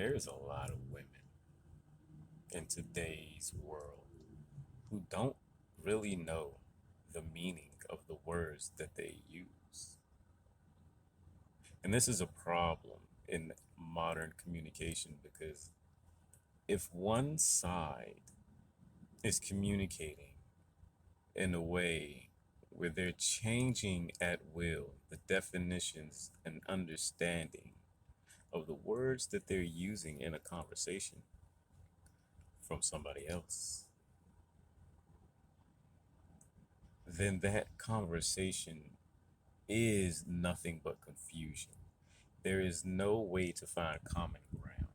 There's a lot of women in today's world who don't really know the meaning of the words that they use. And this is a problem in modern communication because if one side is communicating in a way where they're changing at will the definitions and understanding of the words that they're using in a conversation from somebody else, then that conversation is nothing but confusion. There is no way to find common ground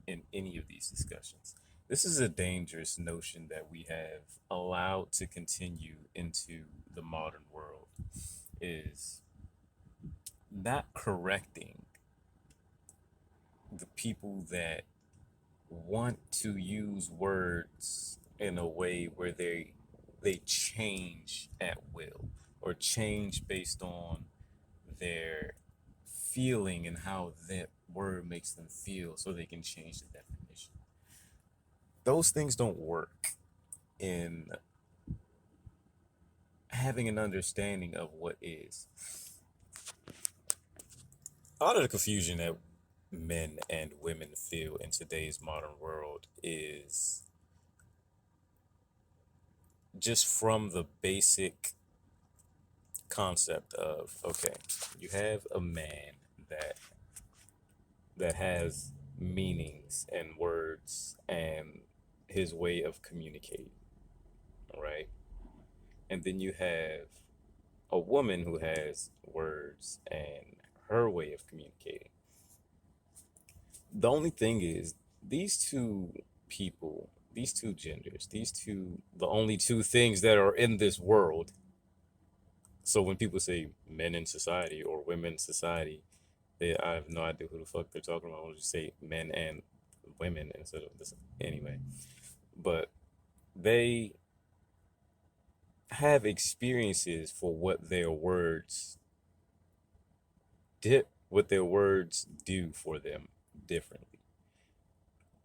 in any of these discussions. This is a dangerous notion that we have allowed to continue into the modern world, is not correcting the people that want to use words in a way where they change at will or change based on their feeling and how that word makes them feel so they can change the definition. Those things don't work in having an understanding of what is. A lot of the confusion that men and women feel in today's modern world is just from the basic concept of, okay, you have a man that has meanings and words and his way of communicating, right? And then you have a woman who has words and her way of communicating. The only thing is, these two people, these two genders, the only two things that are in this world. So when people say men in society or women in society, I have no idea who the fuck they're talking about. I'll just say men and women instead of this anyway. But they have experiences for what their words do for them differently.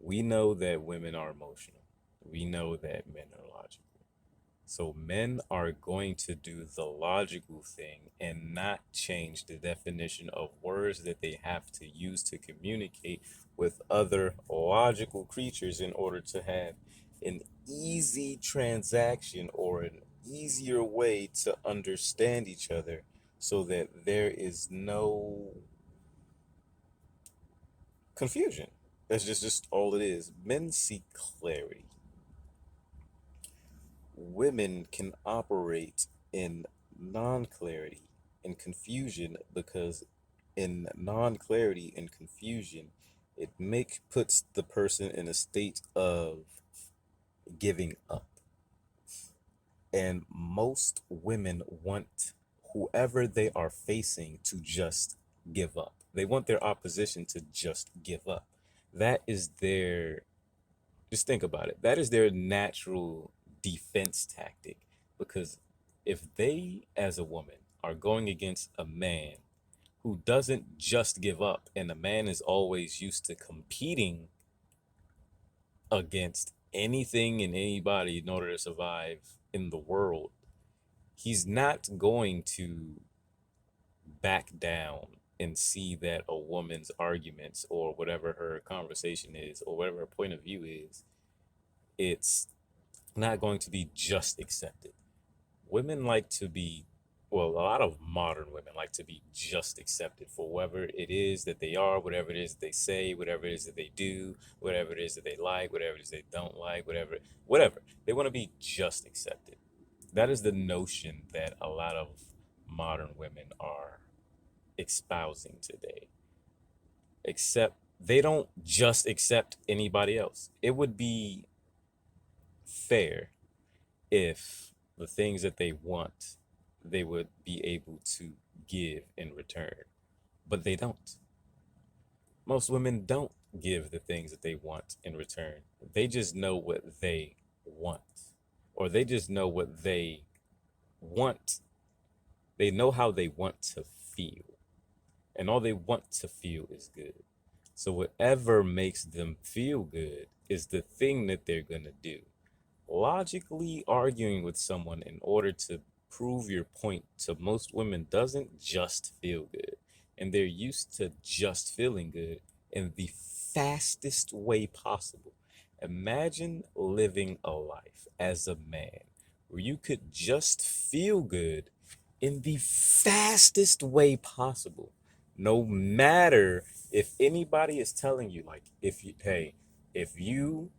We know that women are emotional. We know that men are logical. So men are going to do the logical thing and not change the definition of words that they have to use to communicate with other logical creatures in order to have an easy transaction or an easier way to understand each other so that there is no confusion. That's just all it is. Men seek clarity. Women can operate in non-clarity and confusion because in non-clarity and confusion it puts the person in a state of giving up. And most women want whoever they are facing to just give up. They want their opposition to just give up. That is their, just think about it. That is their natural defense tactic. Because if they, as a woman, are going against a man who doesn't just give up, and a man is always used to competing against anything and anybody in order to survive in the world, he's not going to back down and see that a woman's arguments or whatever her conversation is or whatever her point of view is, it's not going to be just accepted. Women like to be, well, a lot of modern women like to be just accepted for whatever it is that they are, whatever it is that they say, whatever it is that they do, whatever it is that they like, whatever it is they don't like, whatever. They want to be just accepted. That is the notion that a lot of modern women are espousing today. Except they don't just accept anybody else. It would be fair if the things that they want, they would be able to give in return. But they don't. Most women don't give the things that they want in return. They just know what they want. Or they just know what they want. They know how they want to feel. And all they want to feel is good. So whatever makes them feel good is the thing that they're going to do. Logically arguing with someone in order to prove your point to most women doesn't just feel good. And they're used to just feeling good in the fastest way possible. Imagine living a life as a man where you could just feel good in the fastest way possible. No matter if anybody is telling you, like, if you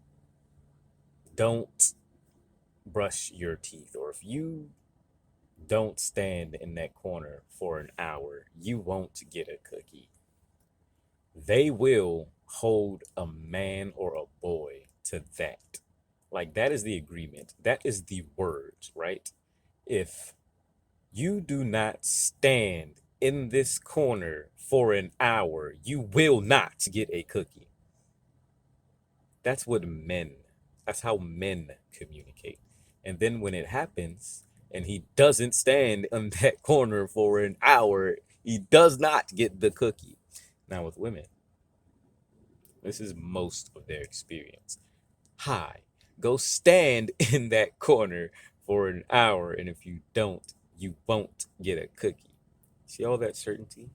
don't brush your teeth, or if you don't stand in that corner for an hour, you won't get a cookie. They will hold a man or a boy to that. Like, that is the agreement. That is the words, right? If you do not stand in this corner for an hour, you will not get a cookie. That's what men, that's how men communicate. And then when it happens and he doesn't stand in that corner for an hour, he does not get the cookie. Now, with women, this is most of their experience. Hi, go stand in that corner for an hour, and if you don't, you won't get a cookie. See all that certainty?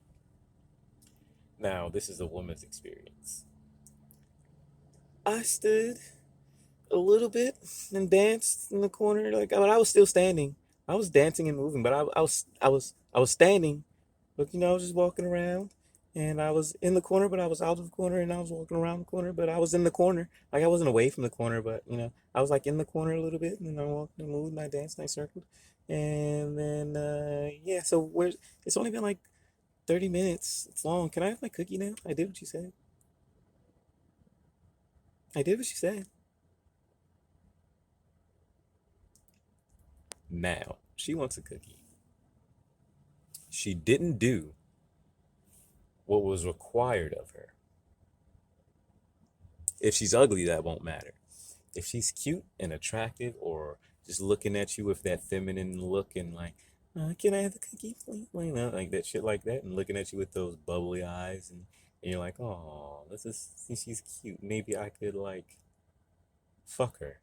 Now, this is a woman's experience. I stood a little bit and danced in the corner. Like, I mean, I was still standing. I was dancing and moving, but I was standing. But I was just walking around, and I was in the corner, but I was out of the corner, and I was walking around the corner, but I was in the corner. Like, I wasn't away from the corner, but I was like in the corner a little bit, and then I walked and moved, and I danced, and I circled, and then yeah. So where's it's only been like 30 minutes. It's long. Can I have my cookie now? I did what you said. I did what you said. Now she wants a cookie. She didn't do what was required of her. If she's ugly, that won't matter. If she's cute and attractive, or just looking at you with that feminine look and like, can I have the cookie, please? Like that shit like that, and looking at you with those bubbly eyes, and you're like, oh, she's cute. Maybe I could like fuck her.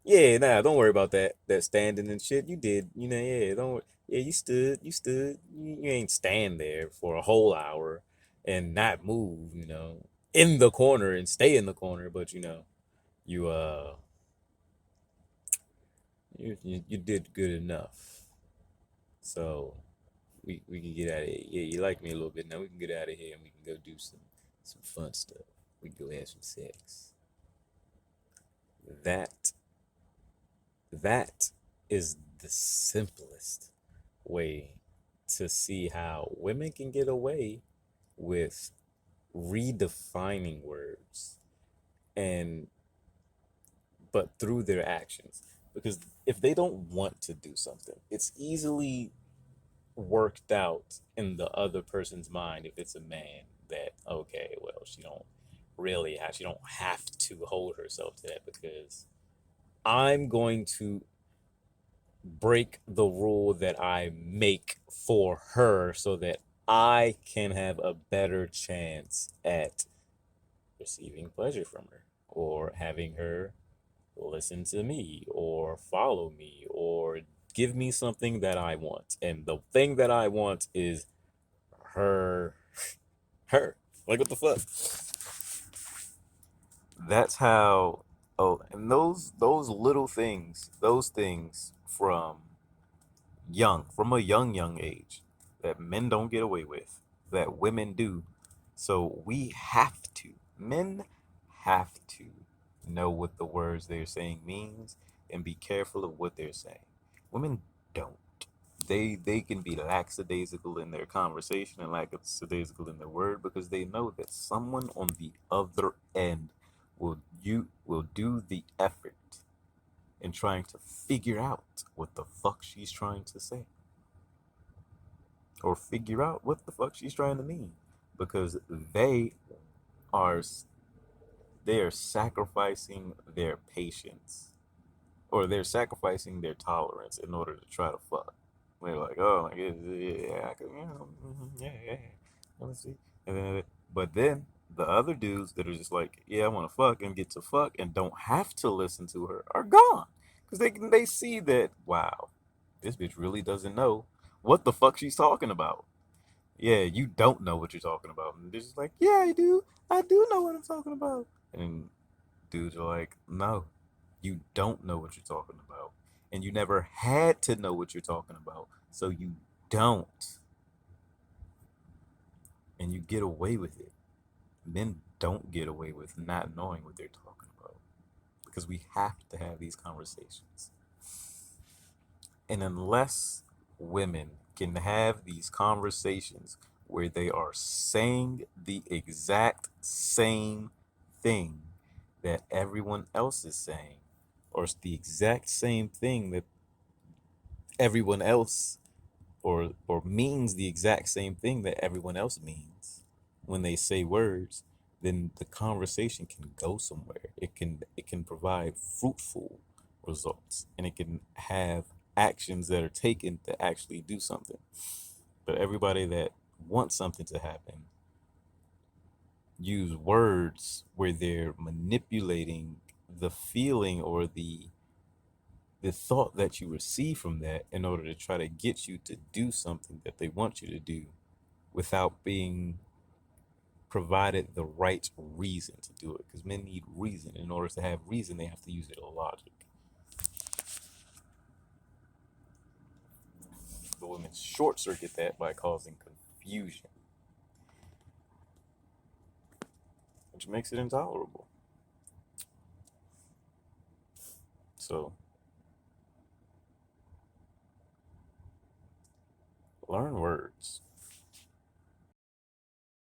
Yeah, nah, don't worry about that. That standing and shit. You did, yeah, don't worry. Yeah, you stood. You ain't stand there for a whole hour and not move, in the corner and stay in the corner, but you you did good enough. So we can get out of here. Yeah, you like me a little bit now. We can get out of here and we can go do some fun stuff. We can go have some sex. That that is the simplest way to see how women can get away with redefining words, and but through their actions. Because if they don't want to do something, it's easily worked out in the other person's mind. If it's a man, that okay, well, she don't have to hold herself to that, because I'm going to break the rule that I make for her so that I can have a better chance at receiving pleasure from her, or having her listen to me, or follow me, or give me something that I want. And the thing that I want is her. Her. Like, what the fuck? That's how. Oh, and those little things, those things from a young age, that men don't get away with, that women do. So we have to, men have to know what the words they're saying means and be careful of what they're saying. Women don't. They can be lackadaisical in their conversation and lackadaisical in their word, because they know that someone on the other end will do the effort in trying to figure out what the fuck she's trying to say, or figure out what the fuck she's trying to mean, because are they are sacrificing their patience, or they're sacrificing their tolerance in order to try to fuck. They're like, oh, like, yeah, I could, yeah, yeah, yeah, let's see. And then But then the other dudes that are just like, yeah, I want to fuck and get to fuck and don't have to listen to her are gone because they see that, wow, this bitch really doesn't know what the fuck she's talking about. Yeah, you don't know what you're talking about. And they're just like, yeah, I do. I do know what I'm talking about. And dudes are like, no, you don't know what you're talking about. And you never had to know what you're talking about. So you don't. And you get away with it. Men don't get away with not knowing what they're talking about because we have to have these conversations. And unless women can have these conversations where they are saying the exact same thing that everyone else is saying, or it's the exact same thing that everyone else or means the exact same thing that everyone else means when they say words, then the conversation can go somewhere. It can provide fruitful results and it can have actions that are taken to actually do something. But everybody that wants something to happen use words where they're manipulating the feeling or the thought that you receive from that in order to try to get you to do something that they want you to do without being provided the right reason to do it. Because men need reason. In order to have reason, they have to use their logic. The women short circuit that by causing confusion, which makes it intolerable. So learn words.